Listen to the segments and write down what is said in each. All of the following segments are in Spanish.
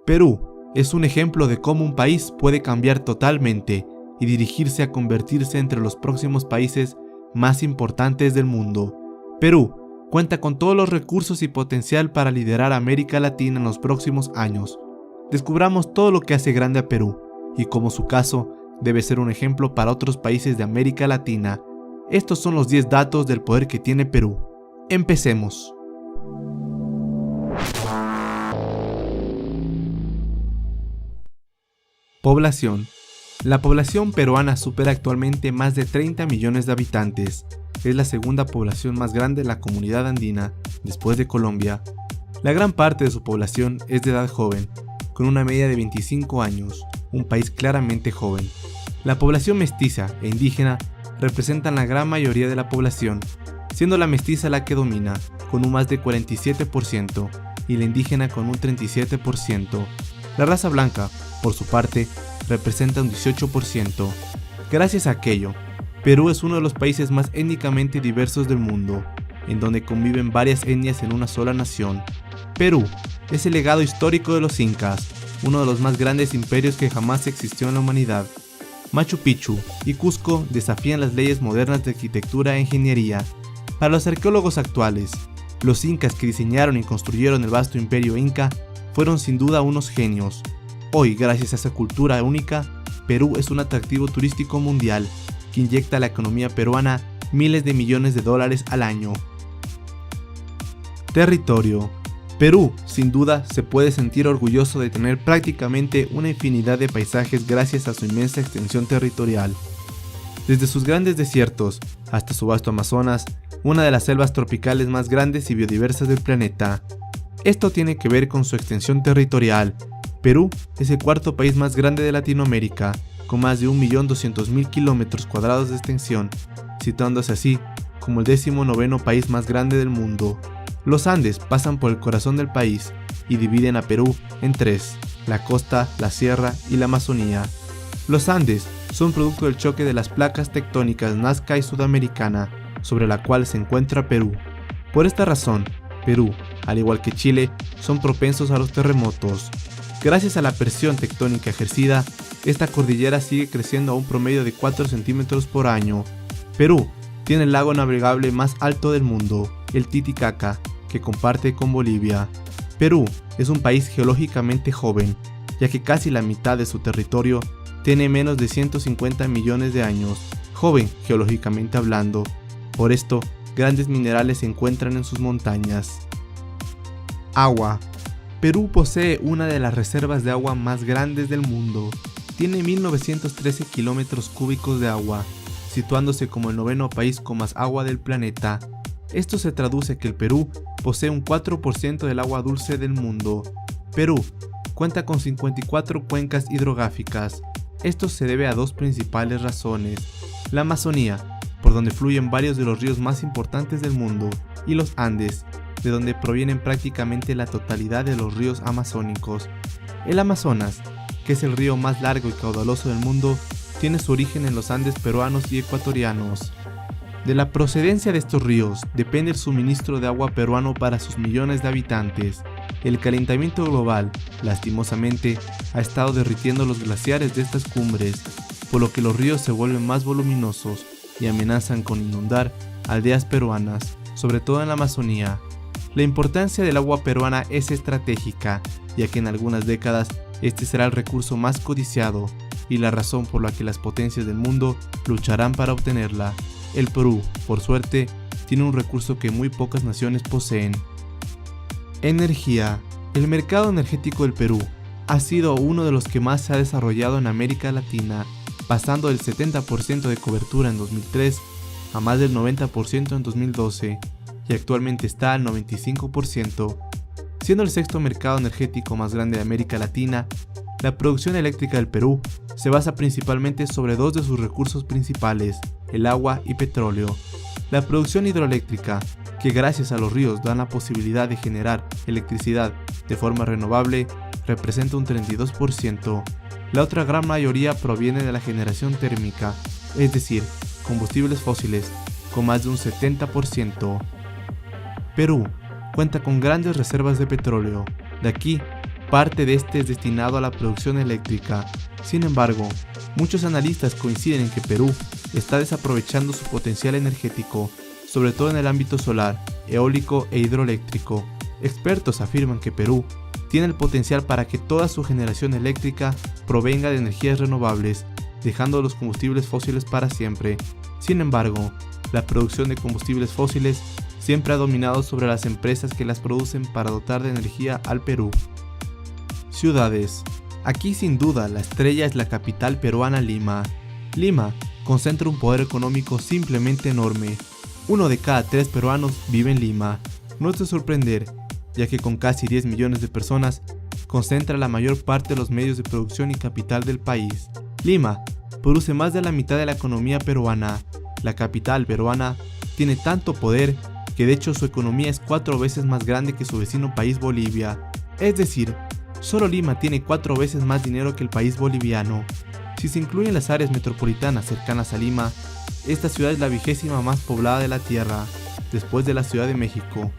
Perú es un ejemplo de cómo un país puede cambiar totalmente y dirigirse a convertirse entre los próximos países más importantes del mundo. Perú cuenta con todos los recursos y potencial para liderar a América Latina en los próximos años. Descubramos todo lo que hace grande a Perú y cómo su caso debe ser un ejemplo para otros países de América Latina. Estos son los 10 datos del poder que tiene Perú. Empecemos. Población. La población peruana supera actualmente más de 30 millones de habitantes. Es la segunda población más grande de la comunidad andina, después de Colombia. La gran parte de su población es de edad joven, con una media de 25 años, un país claramente joven. La población mestiza e indígena representan la gran mayoría de la población, siendo la mestiza la que domina, con un más de 47%, y la indígena con un 37%. La raza blanca, por su parte, representa un 18%. Gracias a aquello, Perú es uno de los países más étnicamente diversos del mundo, en donde conviven varias etnias en una sola nación. Perú es el legado histórico de los incas, uno de los más grandes imperios que jamás existió en la humanidad. Machu Picchu y Cusco desafían las leyes modernas de arquitectura e ingeniería. Para los arqueólogos actuales, los incas que diseñaron y construyeron el vasto imperio inca fueron sin duda unos genios. Hoy, gracias a esa cultura única, Perú es un atractivo turístico mundial que inyecta a la economía peruana miles de millones de dólares al año. Territorio. Perú, sin duda, se puede sentir orgulloso de tener prácticamente una infinidad de paisajes gracias a su inmensa extensión territorial. Desde sus grandes desiertos hasta su vasto Amazonas, una de las selvas tropicales más grandes y biodiversas del planeta. Esto tiene que ver con su extensión territorial. Perú es el cuarto país más grande de Latinoamérica, con más de 1.200.000 kilómetros cuadrados de extensión, situándose así como el 19º país más grande del mundo. Los Andes pasan por el corazón del país y dividen a Perú en tres: la costa, la sierra y la Amazonía. Los Andes son producto del choque de las placas tectónicas Nazca y Sudamericana, sobre la cual se encuentra Perú. Por esta razón, Perú, al igual que Chile, son propensos a los terremotos. Gracias a la presión tectónica ejercida, esta cordillera sigue creciendo a un promedio de 4 centímetros por año. Perú tiene el lago navegable más alto del mundo, el Titicaca, que comparte con Bolivia. Perú es un país geológicamente joven, ya que casi la mitad de su territorio tiene menos de 150 millones de años, joven geológicamente hablando. Por esto, grandes minerales se encuentran en sus montañas. Agua. Perú posee una de las reservas de agua más grandes del mundo. Tiene 1.913 kilómetros cúbicos de agua, situándose como el 9º país con más agua del planeta. Esto se traduce que el Perú posee un 4% del agua dulce del mundo. Perú cuenta con 54 cuencas hidrográficas. Esto se debe a dos principales razones: la Amazonía, por donde fluyen varios de los ríos más importantes del mundo, y los Andes, de donde provienen prácticamente la totalidad de los ríos amazónicos. El Amazonas, que es el río más largo y caudaloso del mundo, tiene su origen en los Andes peruanos y ecuatorianos. De la procedencia de estos ríos depende el suministro de agua peruano para sus millones de habitantes. El calentamiento global, lastimosamente, ha estado derritiendo los glaciares de estas cumbres, por lo que los ríos se vuelven más voluminosos y amenazan con inundar aldeas peruanas, sobre todo en la Amazonía. La importancia del agua peruana es estratégica, ya que en algunas décadas este será el recurso más codiciado y la razón por la que las potencias del mundo lucharán para obtenerla. El Perú, por suerte, tiene un recurso que muy pocas naciones poseen. Energía. El mercado energético del Perú ha sido uno de los que más se ha desarrollado en América Latina, pasando del 70% de cobertura en 2003 a más del 90% en 2012. Y actualmente está al 95%. Siendo el sexto mercado energético más grande de América Latina, la producción eléctrica del Perú se basa principalmente sobre dos de sus recursos principales, el agua y petróleo. La producción hidroeléctrica, que gracias a los ríos dan la posibilidad de generar electricidad de forma renovable, representa un 32%. La otra gran mayoría proviene de la generación térmica, es decir, combustibles fósiles, con más de un 70%. Perú cuenta con grandes reservas de petróleo. De aquí parte de este es destinado a la producción eléctrica. Sin embargo, muchos analistas coinciden en que Perú está desaprovechando su potencial energético, sobre todo en el ámbito solar, eólico e hidroeléctrico. Expertos afirman que Perú tiene el potencial para que toda su generación eléctrica provenga de energías renovables, dejando los combustibles fósiles para siempre. Sin embargo, la producción de combustibles fósiles siempre ha dominado sobre las empresas que las producen para dotar de energía al Perú. Ciudades. Aquí sin duda la estrella es la capital peruana, Lima. Lima concentra un poder económico simplemente enorme. 1 de cada 3 peruanos vive en Lima. No es de sorprender, ya que con casi 10 millones de personas, concentra la mayor parte de los medios de producción y capital del país. Lima produce más de la mitad de la economía peruana. La capital peruana tiene tanto poder que de hecho su economía es 4 veces más grande que su vecino país Bolivia. Es decir, solo Lima tiene 4 veces más dinero que el país boliviano. Si se incluyen las áreas metropolitanas cercanas a Lima, esta ciudad es la 20ª más poblada de la Tierra, después de la Ciudad de México.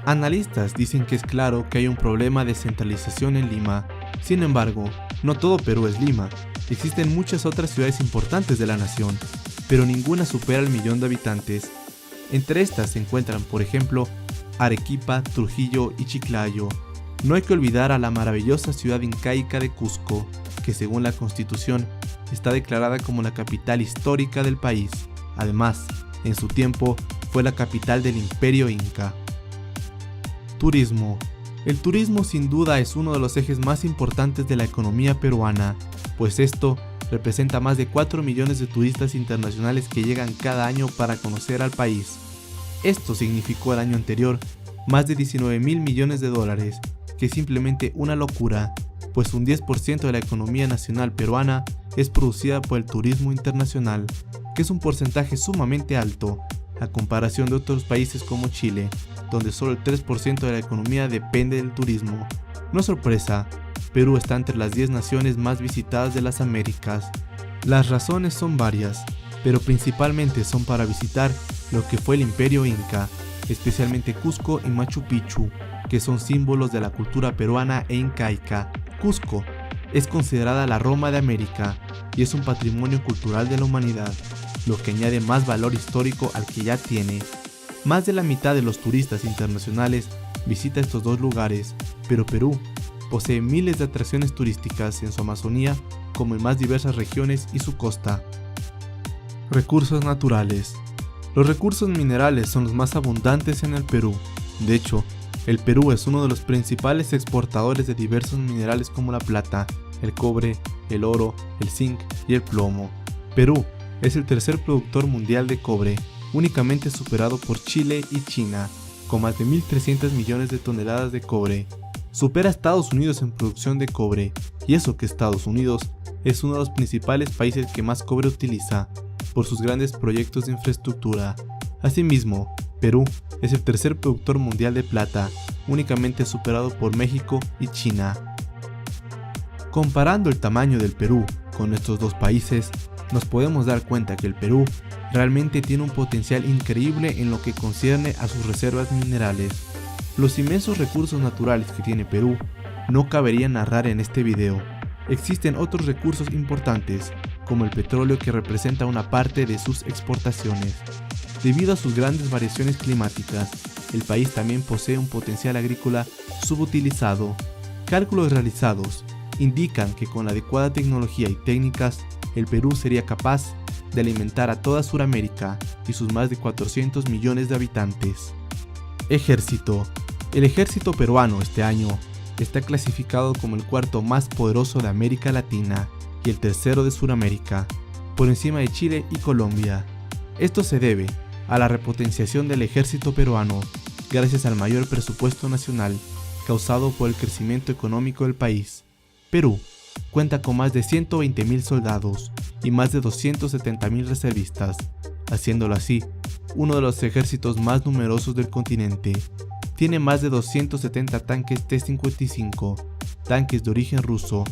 Analistas dicen que es claro que hay un problema de centralización en Lima. Sin embargo, no todo Perú es Lima. Existen muchas otras ciudades importantes de la nación, pero ninguna supera el 1.000.000 de habitantes. Entre estas se encuentran, por ejemplo, Arequipa, Trujillo y Chiclayo. No hay que olvidar a la maravillosa ciudad incaica de Cusco, que según la Constitución está declarada como la capital histórica del país. Además, en su tiempo fue la capital del Imperio Inca. Turismo. El turismo sin duda es uno de los ejes más importantes de la economía peruana, pues esto representa más de 4 millones de turistas internacionales que llegan cada año para conocer al país. Esto significó el año anterior más de 19.000 millones de dólares, que es simplemente una locura, pues un 10% de la economía nacional peruana es producida por el turismo internacional, que es un porcentaje sumamente alto, a comparación de otros países como Chile, donde solo el 3% de la economía depende del turismo. No es sorpresa, Perú está entre las 10 naciones más visitadas de las Américas. Las razones son varias, pero principalmente son para visitar lo que fue el Imperio Inca, especialmente Cusco y Machu Picchu, que son símbolos de la cultura peruana e incaica. Cusco es considerada la Roma de América y es un patrimonio cultural de la humanidad, lo que añade más valor histórico al que ya tiene. Más de la mitad de los turistas internacionales visita estos dos lugares, pero Perú posee miles de atracciones turísticas en su Amazonía, como en más diversas regiones y su costa. Recursos naturales. Los recursos minerales son los más abundantes en el Perú. De hecho, el Perú es uno de los principales exportadores de diversos minerales como la plata, el cobre, el oro, el zinc y el plomo. Perú es el tercer productor mundial de cobre, únicamente superado por Chile y China, con más de 1.300 millones de toneladas de cobre. Supera a Estados Unidos en producción de cobre, y eso que Estados Unidos es uno de los principales países que más cobre utiliza, por sus grandes proyectos de infraestructura. Asimismo, Perú es el tercer productor mundial de plata, únicamente superado por México y China. Comparando el tamaño del Perú con estos dos países, nos podemos dar cuenta que el Perú realmente tiene un potencial increíble en lo que concierne a sus reservas minerales. Los inmensos recursos naturales que tiene Perú no cabería narrar en este video. Existen otros recursos importantes, como el petróleo, que representa una parte de sus exportaciones. Debido a sus grandes variaciones climáticas, el país también posee un potencial agrícola subutilizado. Cálculos realizados indican que con la adecuada tecnología y técnicas, el Perú sería capaz de alimentar a toda Sudamérica y sus más de 400 millones de habitantes. Ejército. El ejército peruano este año está clasificado como el cuarto más poderoso de América Latina y el tercero de Sudamérica, por encima de Chile y Colombia. Esto se debe a la repotenciación del ejército peruano, gracias al mayor presupuesto nacional causado por el crecimiento económico del país. Perú cuenta con más de 120.000 soldados y más de 270.000 reservistas, haciéndolo así uno de los ejércitos más numerosos del continente. Tiene más de 270 tanques T-55, tanques de origen ruso.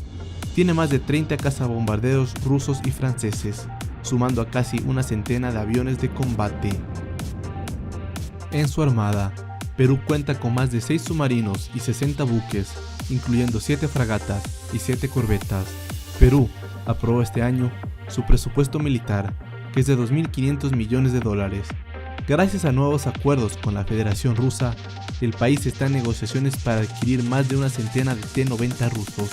Tiene más de 30 cazabombarderos rusos y franceses, sumando a casi una centena de aviones de combate. En su armada, Perú cuenta con más de 6 submarinos y 60 buques, incluyendo 7 fragatas y 7 corbetas. Perú aprobó este año su presupuesto militar, que es de 2.500 millones de dólares. Gracias a nuevos acuerdos con la Federación Rusa, el país está en negociaciones para adquirir más de una centena de T-90 rusos,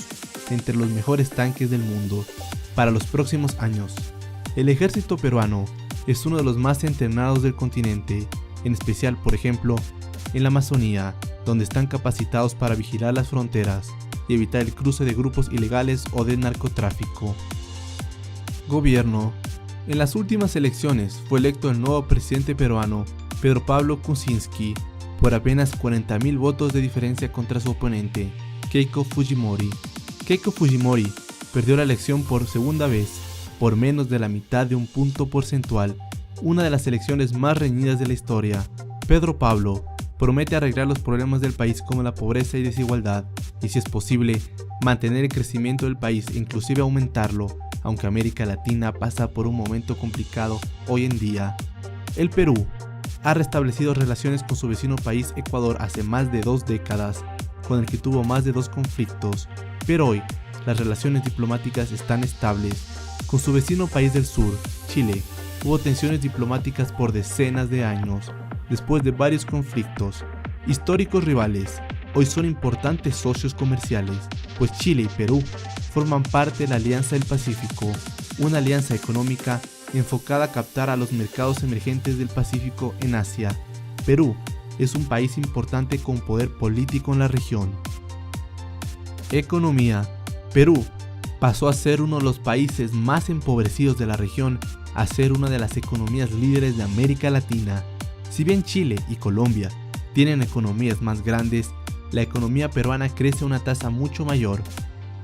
entre los mejores tanques del mundo, para los próximos años. El ejército peruano es uno de los más entrenados del continente, en especial, por ejemplo, en la Amazonía, donde están capacitados para vigilar las fronteras y evitar el cruce de grupos ilegales o de narcotráfico. Gobierno. En las últimas elecciones fue electo el nuevo presidente peruano, Pedro Pablo Kuczynski, por apenas 40.000 votos de diferencia contra su oponente, Keiko Fujimori. Keiko Fujimori perdió la elección por segunda vez, por menos de la mitad de un punto porcentual, una de las elecciones más reñidas de la historia. Pedro Pablo promete arreglar los problemas del país como la pobreza y desigualdad, y si es posible, mantener el crecimiento del país e inclusive aumentarlo, aunque América Latina pasa por un momento complicado hoy en día. El Perú ha restablecido relaciones con su vecino país Ecuador hace más de 2 décadas, con el que tuvo más de 2 conflictos, pero hoy las relaciones diplomáticas están estables. Con su vecino país del sur, Chile, hubo tensiones diplomáticas por decenas de años. Después de varios conflictos, históricos rivales hoy son importantes socios comerciales, pues Chile y Perú forman parte de la Alianza del Pacífico, una alianza económica enfocada a captar a los mercados emergentes del Pacífico en Asia. Perú es un país importante con poder político en la región. Economía. Perú pasó a ser uno de los países más empobrecidos de la región a ser una de las economías líderes de América Latina. Si bien Chile y Colombia tienen economías más grandes, la economía peruana crece a una tasa mucho mayor.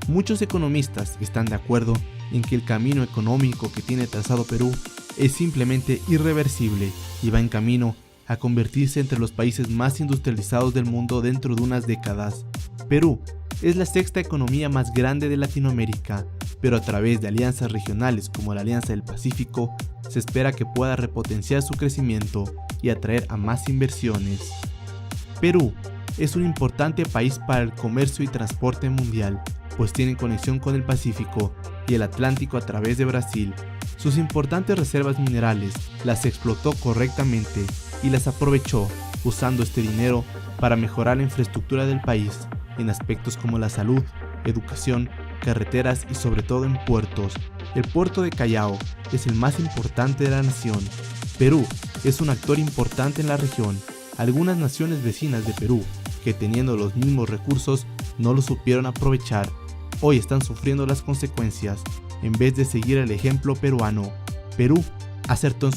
Muchos economistas están de acuerdo en que el camino económico que tiene trazado Perú es simplemente irreversible y va en camino a convertirse entre los países más industrializados del mundo dentro de unas décadas. Perú es la 6ª economía más grande de Latinoamérica, pero a través de alianzas regionales como la Alianza del Pacífico, se espera que pueda repotenciar su crecimiento y atraer a más inversiones. Perú es un importante país para el comercio y transporte mundial, pues tiene conexión con el Pacífico y el Atlántico a través de Brasil. Sus importantes reservas minerales las explotó correctamente y las aprovechó, usando este dinero para mejorar la infraestructura del país en aspectos como la salud, educación, carreteras y sobre todo en puertos. El puerto de Callao es el más importante de la nación. Perú es un actor importante en la región. Algunas naciones vecinas de Perú, que teniendo los mismos recursos, no lo supieron aprovechar, hoy están sufriendo las consecuencias. En vez de seguir el ejemplo peruano, Perú acertó en